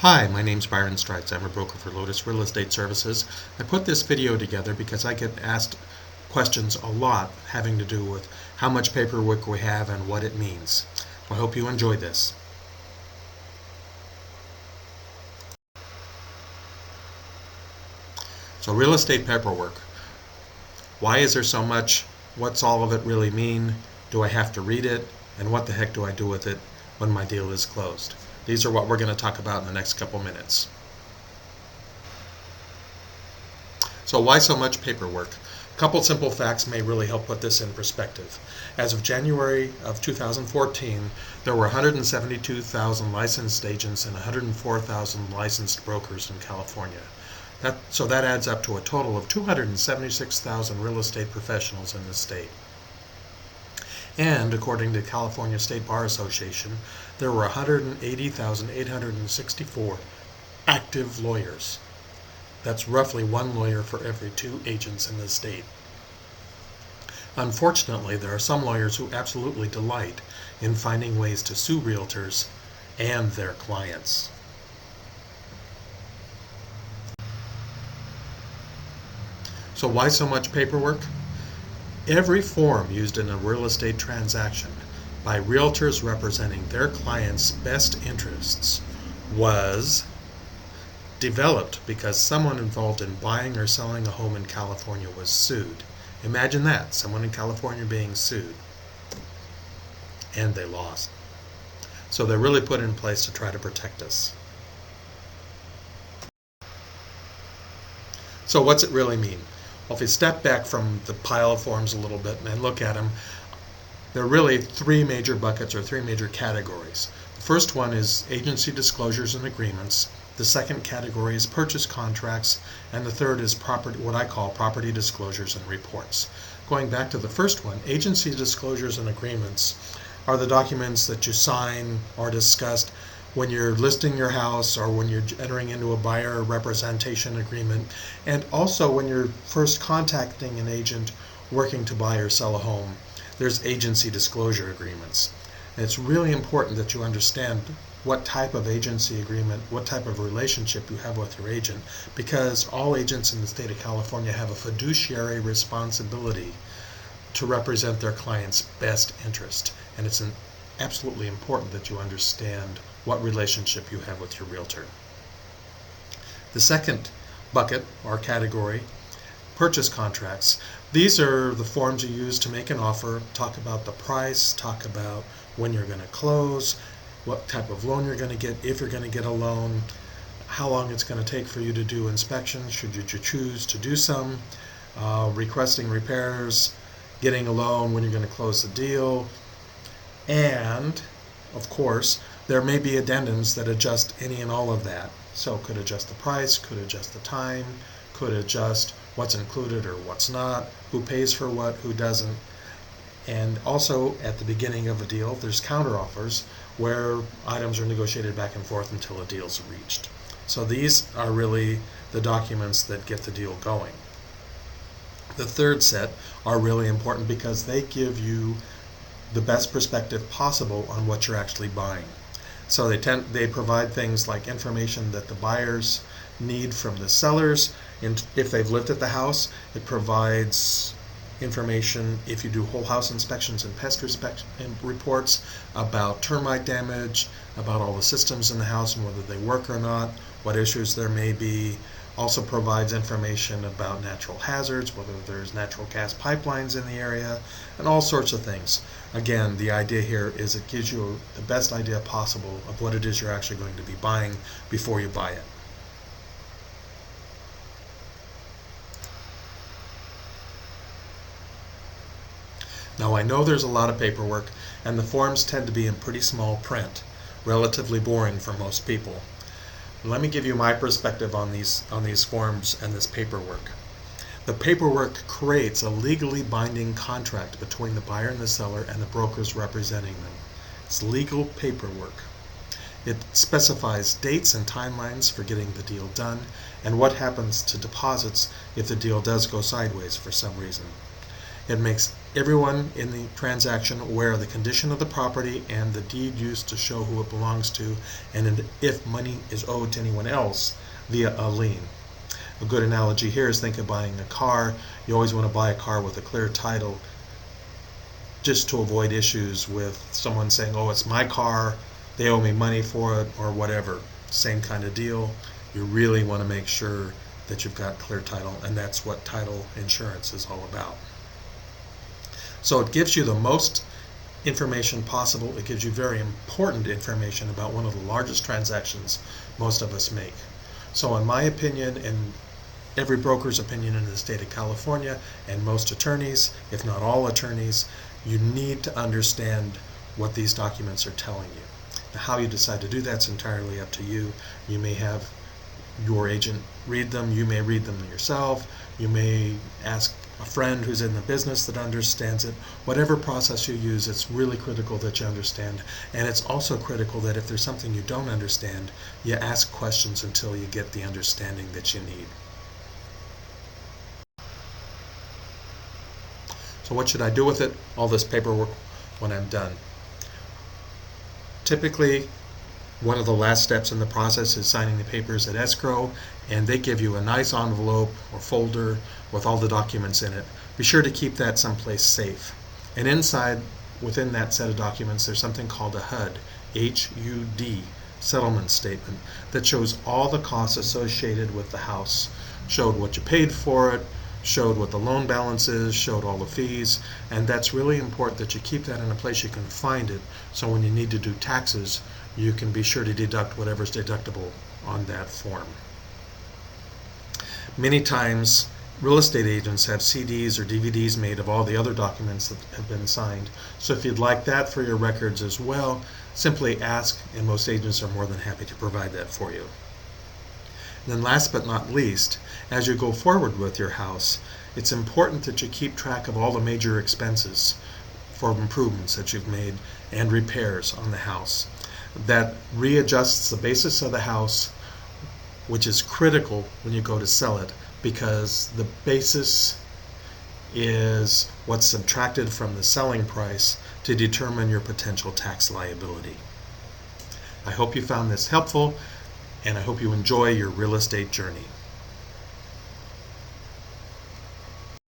Hi, my name's Byron Strides. I'm a broker for Lotus Real Estate Services. I put this video together because I get asked questions a lot having to do with how much paperwork we have and what it means. I hope you enjoy this. So real estate paperwork. Why is there so much? What's all of it really mean? Do I have to read it? And what the heck do I do with it when my deal is closed? These are what we're going to talk about in the next couple minutes. So why so much paperwork? A couple simple facts may really help put this in perspective. As of January of 2014, there were 172,000 licensed agents and 104,000 licensed brokers in California. So that adds up to a total of 276,000 real estate professionals in the state. And according to California State Bar Association, there were 180,864 active lawyers. That's roughly one lawyer for every two agents in the state. Unfortunately, there are some lawyers who absolutely delight in finding ways to sue realtors and their clients. So why so much paperwork? Every form used in a real estate transaction by realtors representing their clients' best interests was developed because someone involved in buying or selling a home in California was sued. Imagine that, someone in California being sued. And they lost. So they're really put in place to try to protect us. So what's it really mean? Well, if you step back from the pile of forms a little bit and look at them, there are really three major buckets or three major categories. The first one is agency disclosures and agreements. The second category is purchase contracts, and the third is what I call property disclosures and reports. Going back to the first one, agency disclosures and agreements are the documents that you sign or discuss when you're listing your house or when you're entering into a buyer representation agreement, and also when you're first contacting an agent working to buy or sell a home. There's agency disclosure agreements. And it's really important that you understand what type of agency agreement, what type of relationship you have with your agent, because all agents in the state of California have a fiduciary responsibility to represent their client's best interest. And it's absolutely important that you understand what relationship you have with your realtor. The second bucket or category, purchase contracts. These are the forms you use to make an offer, talk about the price, talk about when you're going to close, what type of loan you're going to get, if you're going to get a loan, how long it's going to take for you to do inspections, should you choose to do some, requesting repairs, getting a loan, when you're going to close the deal, and of course there may be addendums that adjust any and all of that. So could adjust the price, could adjust the time, could adjust what's included or what's not, who pays for what, who doesn't. And also at the beginning of a deal, there's counteroffers where items are negotiated back and forth until a deal's reached. So these are really the documents that get the deal going. The third set are really important because they give you the best perspective possible on what you're actually buying. So they provide things like information that the buyers need from the sellers, and if they've lived at the house, it provides information if you do whole house inspections and pest reports about termite damage, about all the systems in the house and whether they work or not, what issues there may be. Also provides information about natural hazards, whether there's natural gas pipelines in the area, and all sorts of things. Again, the idea here is it gives you the best idea possible of what it is you're actually going to be buying before you buy it. Now I know there's a lot of paperwork, and the forms tend to be in pretty small print, relatively boring for most people. Let me give you my perspective on these forms and this paperwork. The paperwork creates a legally binding contract between the buyer and the seller and the brokers representing them. It's legal paperwork. It specifies dates and timelines for getting the deal done and what happens to deposits if the deal does go sideways for some reason. It makes everyone in the transaction aware of the condition of the property and the deed used to show who it belongs to, and if money is owed to anyone else via a lien. A good analogy here is think of buying a car. You always want to buy a car with a clear title, just to avoid issues with someone saying, oh, it's my car, they owe me money for it, or whatever. Same kind of deal. You really want to make sure that you've got clear title, and that's what title insurance is all about. So it gives you the most information possible. It gives you very important information about one of the largest transactions most of us make. So in my opinion, and every broker's opinion in the state of California, and most attorneys, if not all attorneys, you need to understand what these documents are telling you. Now, how you decide to do that's entirely up to you. You may have your agent read them, you may read them yourself, you may ask a friend who's in the business that understands it. Whatever process you use, it's really critical that you understand. And it's also critical that if there's something you don't understand, you ask questions until you get the understanding that you need. So what should I do with it? All this paperwork when I'm done. Typically, one of the last steps in the process is signing the papers at escrow, and they give you a nice envelope or folder with all the documents in it. Be sure to keep that someplace safe. And inside, within that set of documents, there's something called a HUD, H-U-D, settlement statement, that shows all the costs associated with the house. Showed what you paid for it, showed what the loan balance is, showed all the fees, and that's really important that you keep that in a place you can find it, so when you need to do taxes, you can be sure to deduct whatever's deductible on that form. Many times, real estate agents have CDs or DVDs made of all the other documents that have been signed, so if you'd like that for your records as well, simply ask, and most agents are more than happy to provide that for you. And then last but not least, as you go forward with your house, it's important that you keep track of all the major expenses for improvements that you've made and repairs on the house. That readjusts the basis of the house, which is critical when you go to sell it, because the basis is what's subtracted from the selling price to determine your potential tax liability. I hope you found this helpful, and I hope you enjoy your real estate journey.